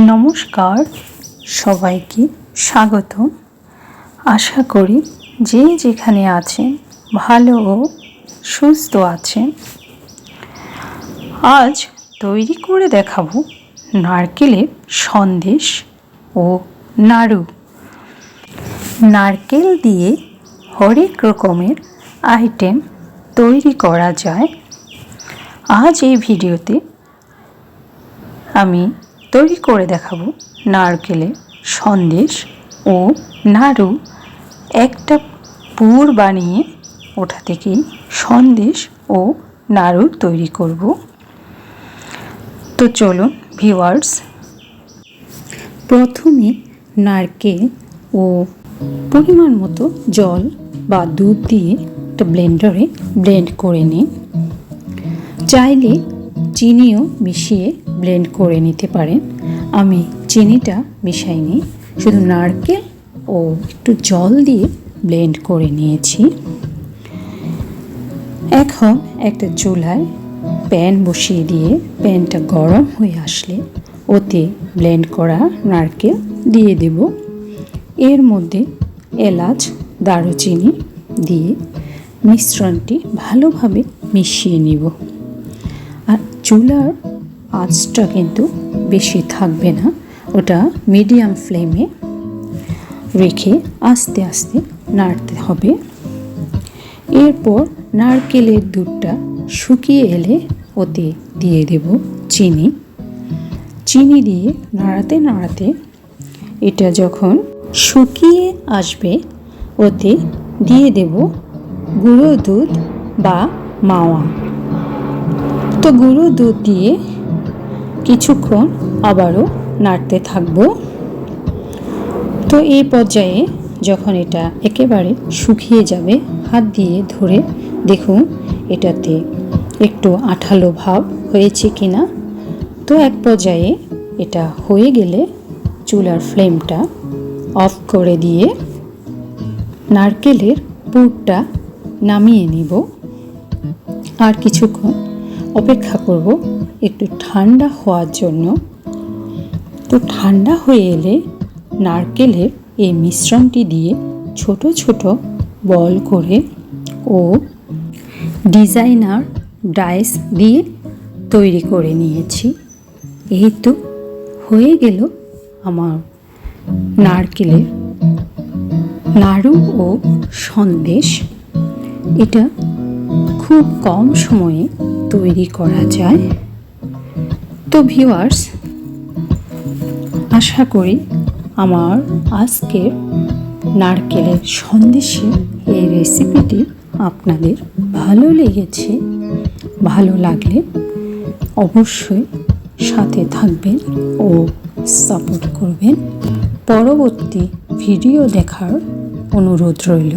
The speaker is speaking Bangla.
নমস্কার, সবাইকে স্বাগত। আশা করি যে যেখানে আছেন ভালো ও সুস্থ আছেন। আজ তৈরি করে দেখাবো নারকেলের সন্দেশ ও নাড়ু। নারকেল দিয়ে হরেক রকমের আইটেম তৈরি করা যায়। আজ এই ভিডিওতে আমি তৈরি করে দেখাবো নারকেলের সন্দেশ ও নাড়ু। একটা পুর বানিয়ে ওটা থেকেই সন্দেশ ও নাড়ু তৈরি করব। তো চলুন ভিউয়ার্স, প্রথমে নারকেল ও পরিমাণ মতো জল বা দুধ দিয়ে একটা ব্লেন্ডারে ব্লেন্ড করে নিন। চাইলে চিনিও মিশিয়ে ব্লেন্ড করে নিতে পারেন। আমি চিনিটা মিশাইনি, শুধু নারকেল ও একটু জল দিয়ে ব্লেন্ড করে নিয়েছি। এখন একটা চুলায় প্যান বসিয়ে দিয়ে প্যানটা গরম হয়ে আসলে ওতে ব্লেন্ড করা নারকেল দিয়ে দেব। এর মধ্যে এলাচ, দারুচিনি দিয়ে মিশ্রণটি ভালোভাবে মিশিয়ে নিব। আর চুলার আঁচটা কিন্তু বেশি থাকবে না, ওটা মিডিয়াম ফ্লেমে রেখে আস্তে আস্তে নাড়তে হবে। এরপর নারকেলের দুধটা শুকিয়ে এলে ওতে দিয়ে দেব চিনি। চিনি দিয়ে নাড়াতে নাড়াতে এটা যখন শুকিয়ে আসবে ওতে দিয়ে দেব গুঁড়ো দুধ বা মাওয়া। তো গুঁড়ো দুধ দিয়ে কিছুক্ষণ আবারও নাড়তে থাকবো। তো এই পর্যায়ে যখন এটা একেবারে শুকিয়ে যাবে, হাত দিয়ে ধরে দেখুন এটাতে একটু আঠালো ভাব হয়েছে কিনা। তো এক পর্যায়ে এটা হয়ে গেলে চুলার ফ্লেমটা অফ করে দিয়ে নারকেলের পুরটা নামিয়ে নিব। আর কিছুক্ষণ অপেক্ষা করব একটু ঠান্ডা হওয়ার জন্য। তো ঠান্ডা হয়ে এলে নারকেলের এই মিশ্রণটি দিয়ে ছোট ছোট বল করে ও ডিজাইনার ডাইস দিয়ে তৈরি করে নিয়েছি। এই তো হয়ে গেল আমার নারকেলের নাড়ু ও সন্দেশ। এটা খুব কম সময়ে তৈরি করা যায়। তো ভিউয়ার্স, আশা করি আমার আজকের নারকেলের সন্দেশের এই রেসিপিটি আপনাদের ভালো লেগেছে। ভালো লাগলে অবশ্যই সাথে থাকবেন ও সাপোর্ট করবেন। পরবর্তী ভিডিও দেখার অনুরোধ রইল।